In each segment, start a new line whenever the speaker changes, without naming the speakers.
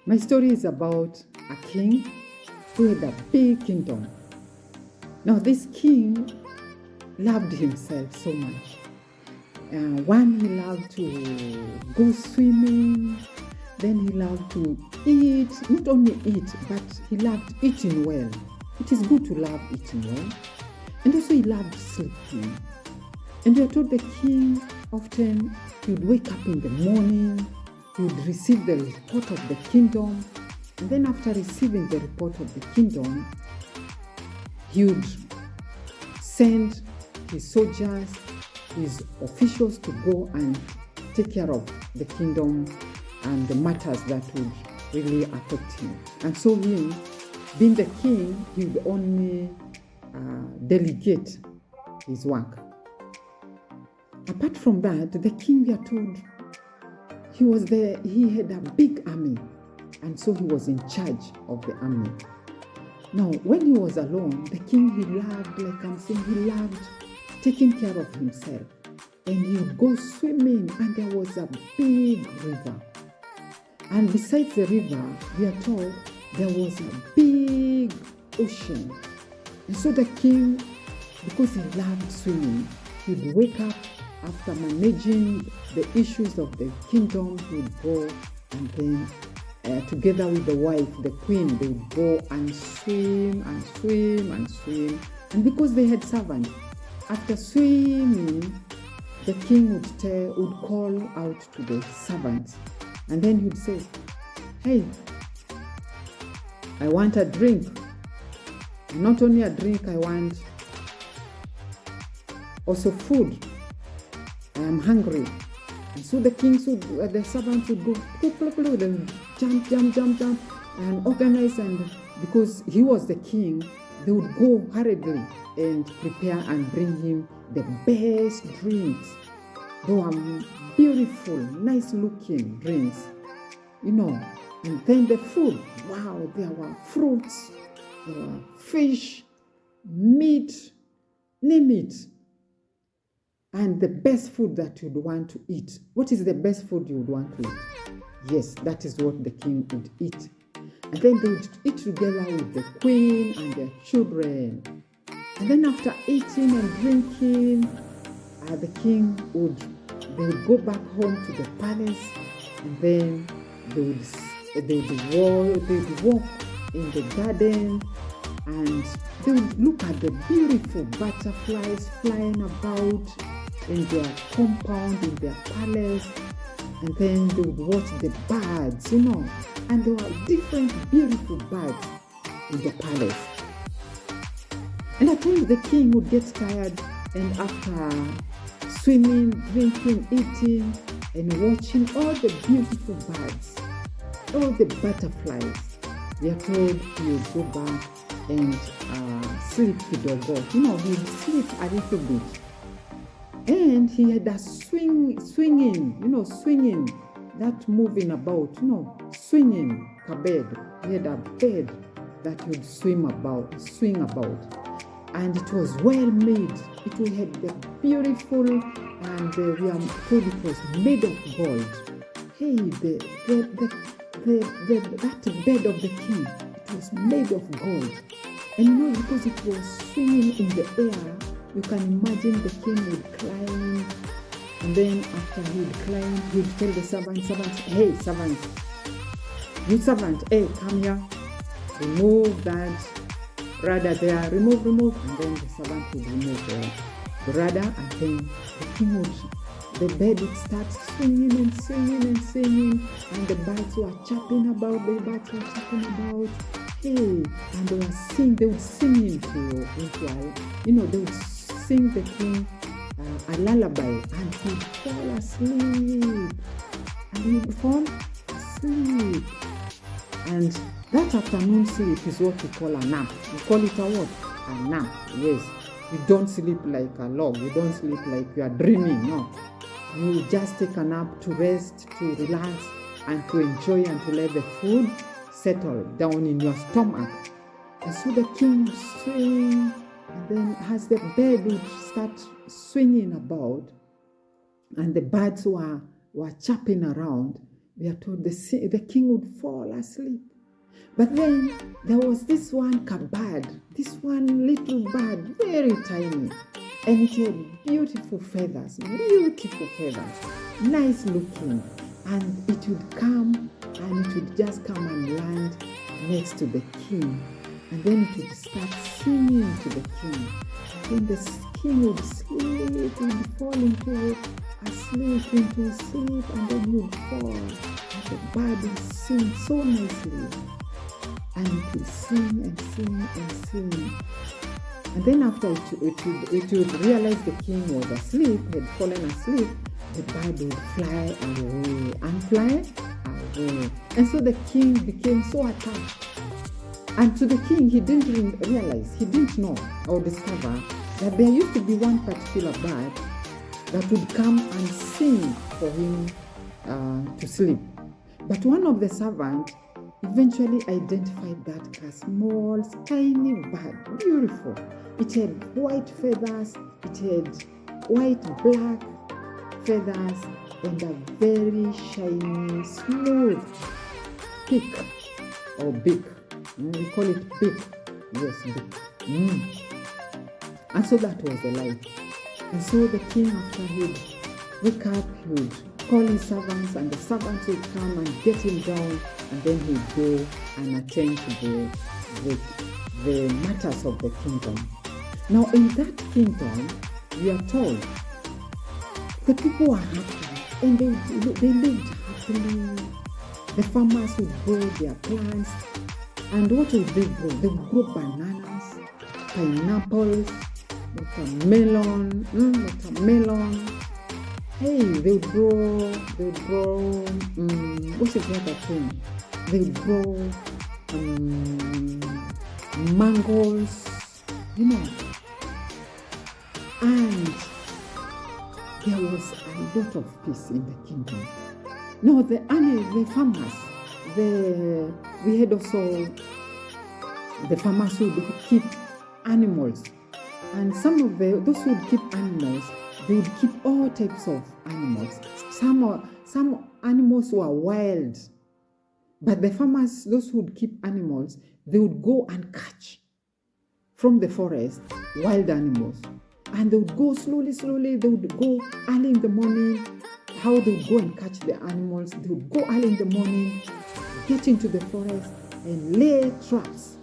My story is about a king who had a big kingdom. Now, this king loved himself so much. One, he loved to go swimming. Then he loved to eat, not only eat, but he loved eating well. It is good to love eating well. And also he loved sleeping. And we are told the king often he would wake up in the morning, he would receive the report of the kingdom, and then after receiving the report of the kingdom, he would send his soldiers, his officials to go and take care of the kingdom and the matters that would really affect him. And so him, being the king, he would only delegate his work. Apart from that, the king, we are told, he had a big army, and so he was in charge of the army. Now, when he was alone, the king, he loved, like I'm saying, he loved taking care of himself. And he would go swimming, and there was a big river. And besides the river, we are told there was a big ocean. And so the king, because he loved swimming, he would wake up after managing the issues of the kingdom. He would go and then, together with the wife, the queen, they would go and swim and swim and swim. And because they had servants, after swimming, the king would call out to the servants. And then he would say, "Hey, I want a drink. Not only a drink, I want also food. I am hungry." And so the servants would go, they would jump, and organize. And because he was the king, they would go hurriedly and prepare and bring him the best drinks. They were beautiful, nice looking drinks, And then the food, wow, there were fruits, there were fish, meat, name it. And the best food that you'd want to eat. What is the best food you would want to eat? Yes, that is what the king would eat. And then they would eat together with the queen and their children. And then after eating and drinking, the king would go back home to the palace, and then they would walk in the garden, and they would look at the beautiful butterflies flying about in their compound, in their palace, and then they would watch the birds, and there were different beautiful birds in the palace. And at times the king would get tired, and after swimming, drinking, eating, and watching all the beautiful birds, all the butterflies, we are told he would go back and sleep kidogo. He would sleep a little bit. And he had a swinging, that moving about, swinging a bed. He had a bed that he would swing about. And it was well made. It had the beautiful, and we are told it was made of gold. Hey, that bed of the king, it was made of gold. And because it was swinging in the air, you can imagine the king would climb. And then after he would climb, he would tell the servants, "Hey, servants, you servant, hey, come here. Remove that rudder there, remove." And then the servant would remove the rudder, and then the bed would start swinging and singing, and the birds were chirping about, hey, and they would sing into they would sing the king a lullaby, and he would fall asleep, and that afternoon sleep is what we call a nap. We call it a what? A nap. Yes. You don't sleep like a log. You don't sleep like you are dreaming. No. You just take a nap to rest, to relax, and to enjoy, and to let the food settle down in your stomach. And so the king would swing, and then as the bed would start swinging about, and the birds were chirping around, we are told the king would fall asleep. But then there was this one kabad, this one little bird, very tiny, and it had beautiful feathers, nice looking. And it would come and it would just come and land next to the king. And then it would start singing to the king. And then the king would sleep, would fall into sleep, and then he would fall. And the bird would sing so nicely. And it would sing and sing and sing. And then after it would realize the king was asleep, had fallen asleep, the bird would fly away and fly away. And so the king became so attached. And to the king, he didn't realize, he didn't know or discover that there used to be one particular bird that would come and sing for him to sleep. But one of the servants eventually identified that as small, tiny bird, beautiful. It had white feathers, it had white, black feathers, and a very shiny, smooth beak or beak. We call it beak. Yes, beak. And so that was the life. And so the king, after he'd wake up, he would call his servants, and the servants would come and get him down, and then he'd go and attend to the matters of the kingdom. Now, in that kingdom, we are told the people were happy, and they lived happily. The farmers would grow their plants, and what would they grow? They would grow bananas, pineapples, watermelon. Hey, they would grow, what's the other thing? They would grow mangoes, and there was a lot of peace in the kingdom. No, the farmers, we had also the farmers who would keep animals, and some of those who would keep animals, they would keep all types of animals. Some animals were wild, but the farmers, those who would keep animals, they would go and catch from the forest wild animals, and they would go slowly. They would go early in the morning. How they would go and catch the animals? They would go early in the morning, get into the forest, and lay traps.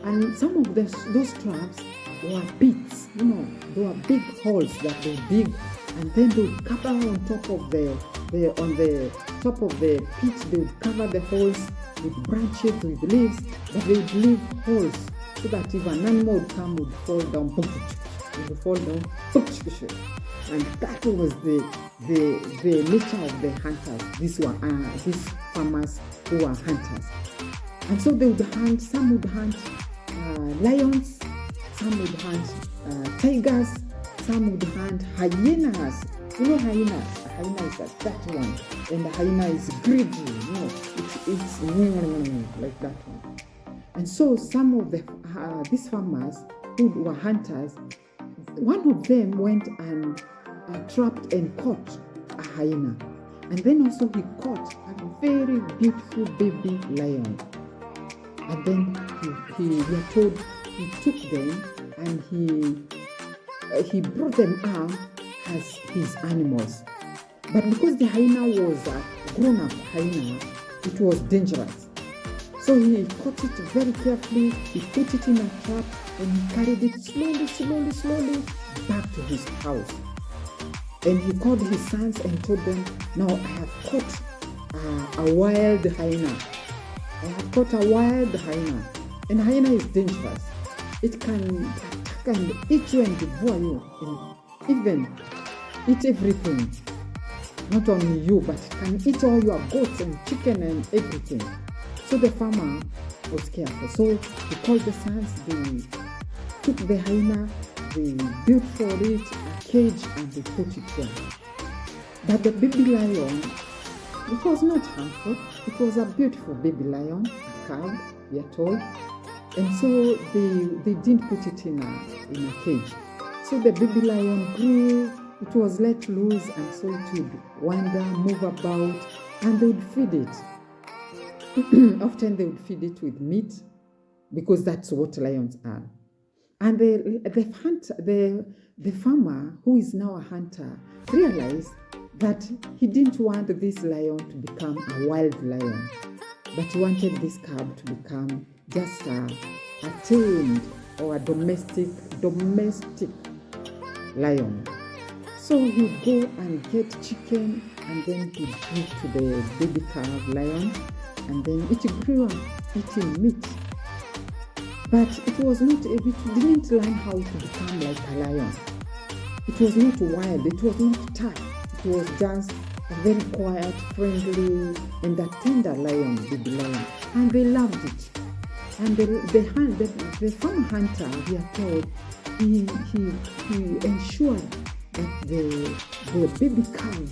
And some of those traps were pits. They were big holes that they dig, and then they would cover on top of the top of the pit. They would cover the holes with branches, with leaves, but they would leave holes so that if an animal would come, would fall down, and that was the nature of the hunters. These farmers who were hunters, and so they would hunt. Some would hunt lions, some would hunt tigers, some would hunt hyenas. Hyena is that one, and the hyena is greedy. It's like that one. And so some of these farmers who were hunters, one of them went and trapped and caught a hyena, and then also he caught a very beautiful baby lion. And then we are told he took them and he brought them out as his animals. But because the hyena was a grown-up hyena, it was dangerous. So he caught it very carefully, he put it in a trap, and he carried it slowly back to his house. And he called his sons and told them, now I have caught a wild hyena. I have caught a wild hyena. And hyena is dangerous. It can attack and eat you and devour you, and even eat everything. Not only you, but it can eat all your goats and chicken and everything. So the farmer was careful. So he called the sons, they took the hyena, they built for it a cage, and they put it there. But the baby lion, it was not harmful. It was a beautiful baby lion, a calf, we are told. And so they didn't put it in a cage. So the baby lion grew, it was let loose, and so it would wander, move about, and they would feed it. Often they would feed it with meat because that's what lions are. And the farmer, who is now a hunter, realized that he didn't want this lion to become a wild lion, but he wanted this cub to become just a tamed or a domestic lion. So he'd go and get chicken, and then he'd give to the baby calf lion, and then it grew up eating meat. But it didn't learn how to become like a lion. It was not wild, it was not tough. It was just a very quiet, friendly, and a tender lion, baby lion. And they loved it. And the farm hunter, we are told, he ensured that the baby calf,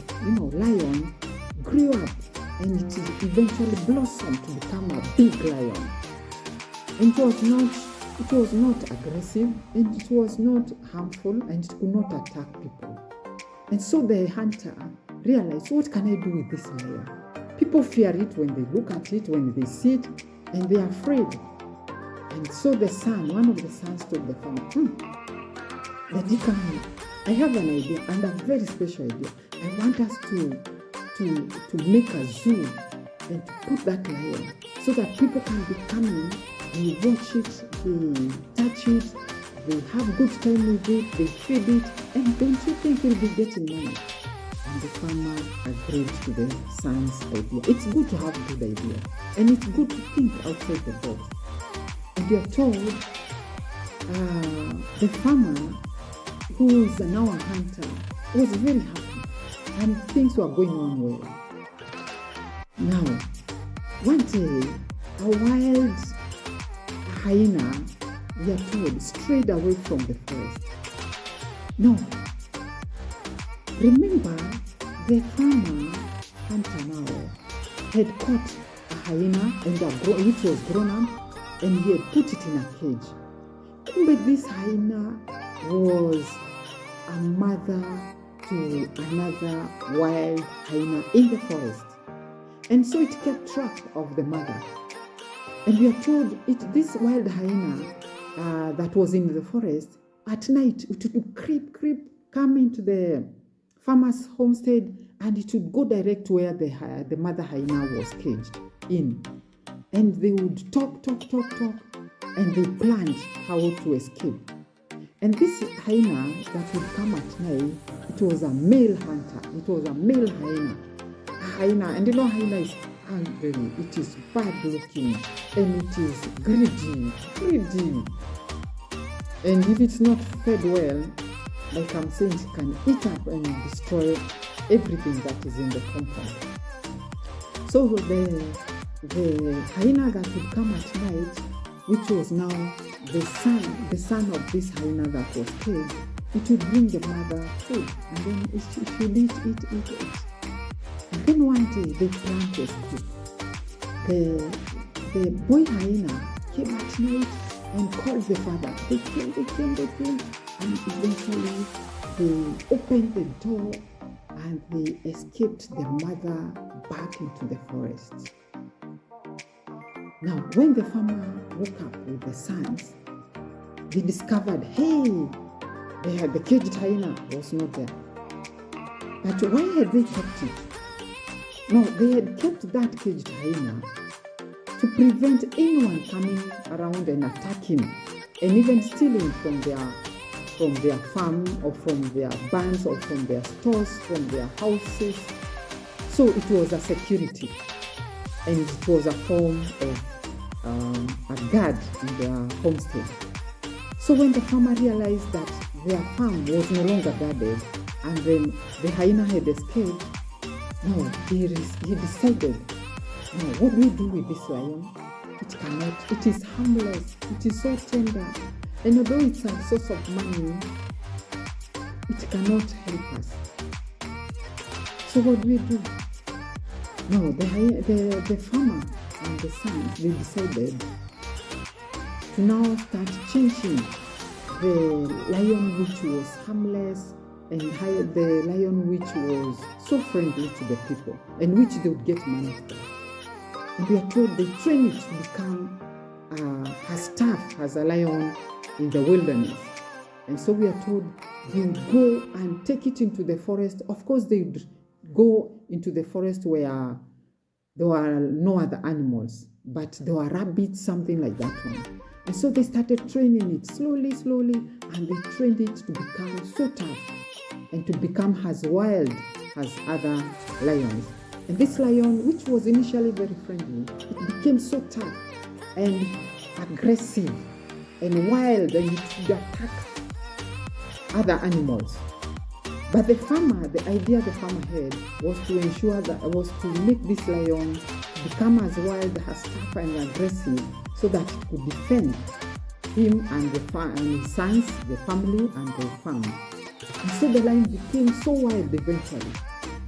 lion, grew up and it eventually blossomed to become a big lion. And it was not aggressive, and it was not harmful, and it could not attack people. And so the hunter realized, what can I do with this lion? People fear it when they look at it, when they see it, and they are afraid. And so one of the sons told the farmer, Daddy, come here. I have an idea, and a very special idea. I want us to make a zoo and to put that lion so that people can be coming, they watch it, they touch it, they have good time with it, they feed it, and don't you think you'll be getting money? And the farmer agreed to the son's idea. It's good to have a good idea, and it's good to think outside the box. And you're told the farmer, who is now a hunter, was very happy, and things were going on well. Now, one day, a wild hyena, we are told, strayed away from the forest. Now, remember, the farmer hunter now had caught a hyena which was grown up, and he had put it in a cage. But this hyena was a mother to another wild hyena in the forest. And so it kept track of the mother. And we are told this wild hyena that was in the forest, at night it would creep, come into the farmer's homestead, and it would go direct to where the mother hyena was caged in. And they would talk, and they planned how to escape. And this hyena that would come at night, it was a male hunter. It was a male hyena. And hyena is angry, it is bad looking, and it is greedy. And if it's not fed well, like I'm saying, it can eat up and destroy everything that is in the compound. So the hyena that would come at night, which was now the son of this hyena that was killed, it would bring the mother food, and then it should eat. And then one day they planned to escape. The boy hyena came at night and called the father. They came, and eventually they opened the door and they escaped the mother back into the forest. Now, when the farmer woke up with the sons, they discovered, the caged hyena was not there. But why had they kept it? No, they had kept that caged hyena to prevent anyone coming around and attacking and even stealing from their farm or from their barns or from their stores, from their houses. So it was a security, and it was a form of a guard in their homestead. So when the farmer realized that their farm was no longer guarded and then the hyena had escaped, he decided, what do we do with this lion? It is harmless, it is so tender, and although it's a source of money, it cannot help us. So what do we do? The farmer and the sons, they decided to now start changing the lion, which was harmless and hired the lion which was so friendly to the people and which they would get money for. And we are told they trained it to become as tough as a lion in the wilderness. And so we are told they would go and take it into the forest. Of course, they would go into the forest where there were no other animals, but there were rabbits, something like that one. And so they started training it slowly, and they trained it to become so tough and to become as wild as other lions. And this lion, which was initially very friendly, it became so tough and aggressive and wild, and it would attack other animals. But the idea the farmer had was to make this lion become as wild, as tough and aggressive, so that it could defend him and his sons, the family, and the farm. And so the lion became so wild eventually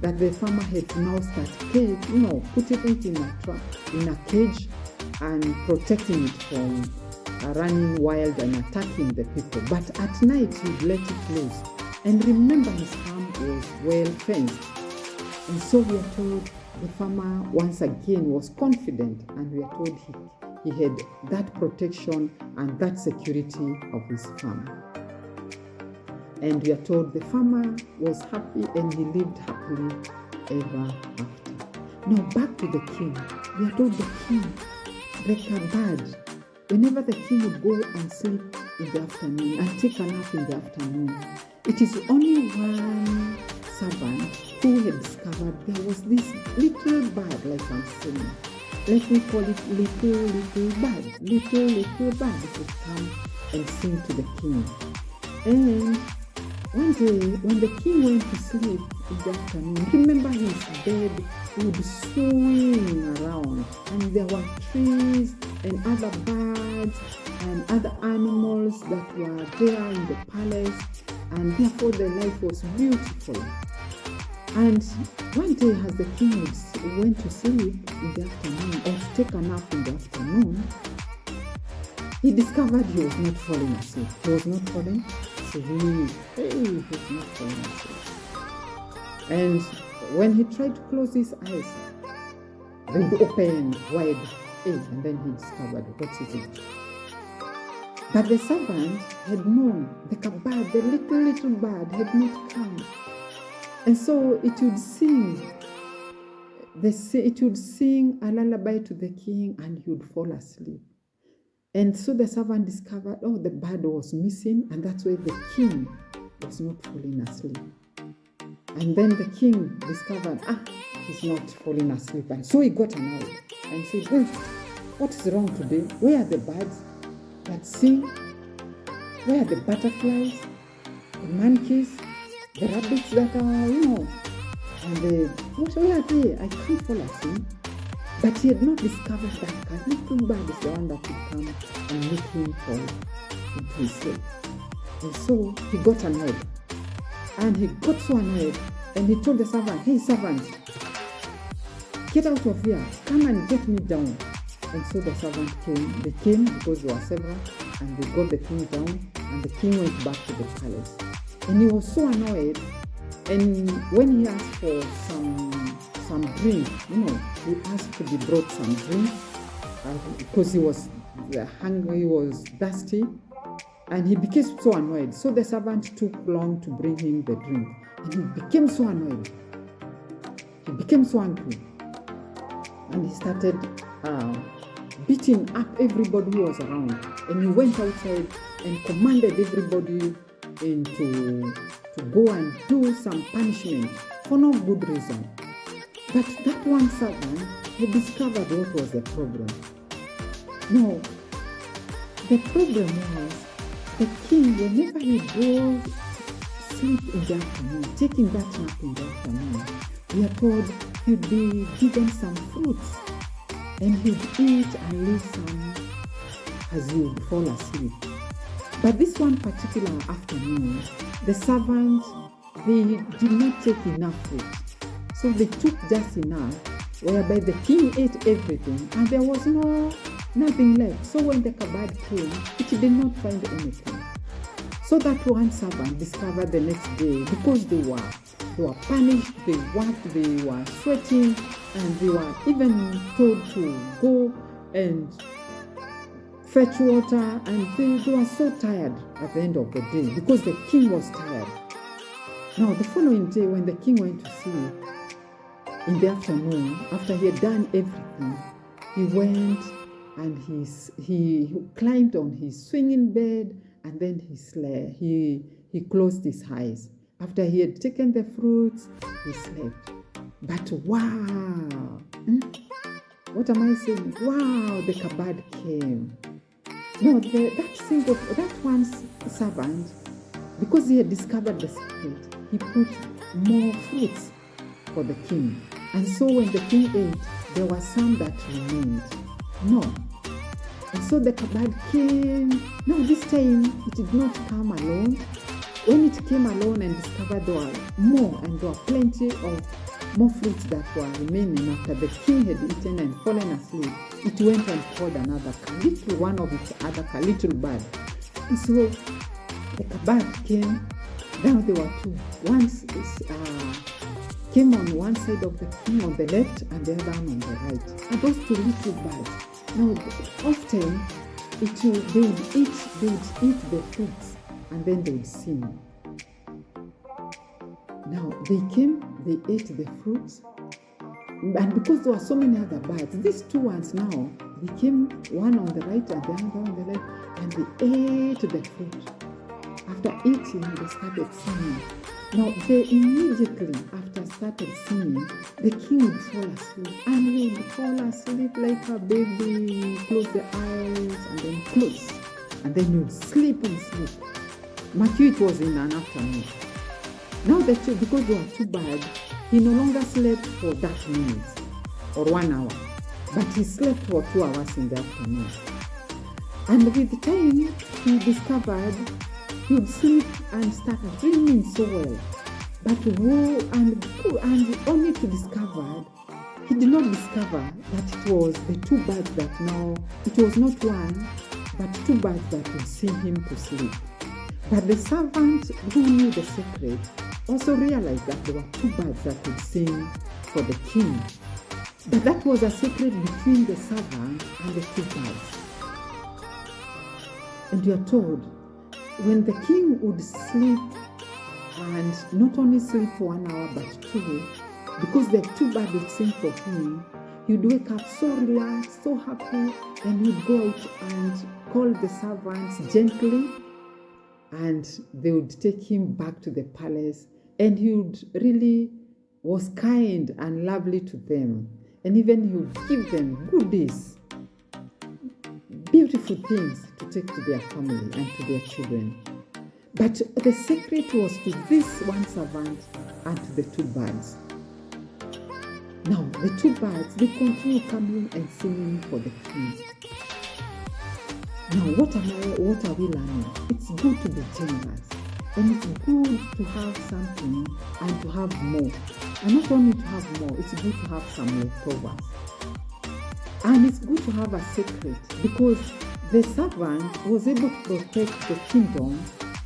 that the farmer had to now start putting it in a cage and protecting it from running wild and attacking the people. But at night he'd let it loose. And remember, his farm was well fenced. And so we are told the farmer once again was confident, and we are told he had that protection and that security of his farm. And we are told the farmer was happy and he lived happily ever after. Now back to the king. We are told the king, like a bird, whenever the king would go and sleep in the afternoon and take a nap in the afternoon, it is only one servant who had discovered there was this little bird, like I'm saying. Let me call it little bird. Little bird would come and sing to the king. And one day, when the king went to sleep in the afternoon, remember his bed would swing around, and there were trees and other birds and other animals that were there in the palace, and therefore the life was beautiful. And one day, as the king went to sleep in the afternoon, or to take a nap in the afternoon, he discovered he was not falling asleep. He was not falling asleep. He was not falling asleep. And when he tried to close his eyes, they would open wide, and then he discovered, what is it? But the servant had known, the bird, the little bird, had not come. And so it would sing a lullaby to the king, and he would fall asleep. And so the servant discovered, the bird was missing, and that's why the king was not falling asleep. And then the king discovered, he's not falling asleep. And so he got annoyed and said, what is wrong today? Where are the birds that sing? Where are the butterflies, the monkeys, the rabbits that are, and where are they? I can't fall asleep. But he had not discovered that a little bird is the one that would come and make him fall into his sleep. And so he got annoyed. And he got so annoyed, and he told the servant, hey servant, get out of here, come and get me down. And so the servant came. They came because there were several, and they got the king down, and the king went back to the palace. And he was so annoyed, and when he asked for some drink, he asked to be brought some drink because he was hungry, he was thirsty, and he became so annoyed. So the servant took long to bring him the drink, and he became so annoyed. He became so angry, and he started beating up everybody who was around. And he went outside and commanded everybody to go and do some punishment for no good reason. But that one servant had discovered what was the problem. No, the problem was the king, whenever he goes sleep in the afternoon, taking that nap in the afternoon, we are told he'd be given some fruits, and he'd eat and leave some as he would fall asleep. But this one particular afternoon, the servants, they did not take enough fruit. So they took just enough, whereby the king ate everything, and there was nothing left. So when the bird came, it did not find anything. So that one servant discovered the next day, because they were punished, they worked, they were sweating, and they were even told to go and fetch water, and they were so tired at the end of the day because the king was tired. Now, the following day, when the king went to sleep in the afternoon, after he had done everything, he went and he climbed on his swinging bed, and then he slept. He closed his eyes. After he had taken the fruits, he slept. But wow! What am I saying? Wow, the kabad came. No, that one servant, because he had discovered the secret, he put more fruits for the king. And so when the king ate, there were some that remained. No. And so the kabad came. No, this time it did not come alone. When it came alone and discovered there were more, and there were plenty of more fruits that were remaining after the king had eaten and fallen asleep, it went and called another little one of its other little bird. And so the kabad came. Now there were two. One came on one side of the king on the left, and the other one on the right. And those two little birds. Now often they would eat the fruits, and then they would sing. Now they came, they ate the fruits, and because there were so many other birds, these two ones now became one on the right and the other on the left, and they ate the fruit. After eating, they started singing. Now they immediately after started singing, the king would fall asleep, and he would fall asleep like a baby, close the eyes and then close, and then he would sleep and sleep. Matthew, it was in an afternoon. Now because there were two birds, he no longer slept for that minute or 1 hour, but he slept for 2 hours in the afternoon. And with time, he discovered he would sleep and start dreaming so well. But and only to discover, he did not discover that it was the two birds that now, it was not one, but two birds that would sing him to sleep. But the servant who knew the secret also realized that there were two birds that would sing for the king. But that was a secret between the servant and the two birds. And you are told, when the king would sleep, and not only sleep for 1 hour but 2, because the two birds would sing for him, he would wake up so relaxed, so happy, and he would go out and call the servants gently, and they would take him back to the palace, and he would really was kind and lovely to them, and even he would give them goodies, beautiful things to take to their family and to their children. But the secret was to this one servant and to the two birds. Now the two birds, they continue coming and singing for the king. Now what are we learning? It's good to be generous, and it's good to have something and to have more. And not only to have more, it's good to have some leftovers. And it's good to have a secret, because the servant was able to protect the kingdom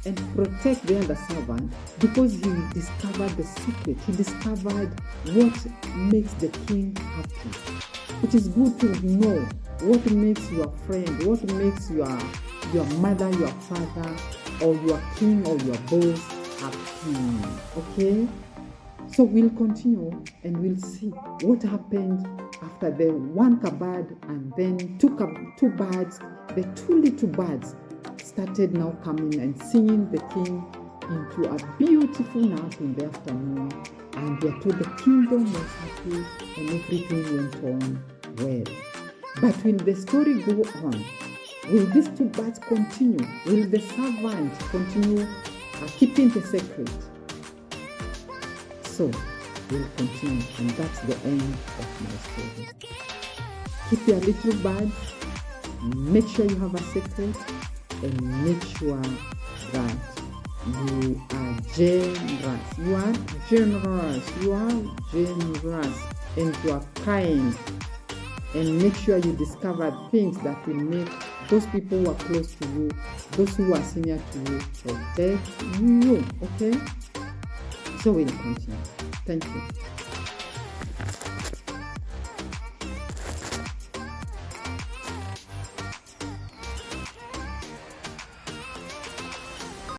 and protect the other servant because he discovered the secret. He discovered what makes the king happy. It is good to know what makes your friend, what makes your mother, your father, or your king or your boss happy. Okay? So we'll continue and we'll see what happened after the one kabad, and then two birds, the two little birds started now coming and singing the king into a beautiful nap in the afternoon. And we are told the kingdom was happy and everything went on well. But will the story go on? Will these two birds continue? Will the servant continue keeping the secret? So we'll continue, and that's the end of my story. Keep your little birds, make sure you have a secret, and make sure that you are generous. You are generous. You are generous, and you are kind. And make sure you discover things that will make those people who are close to you, those who are senior to you, protect you. Okay? So we'll continue. Thank you.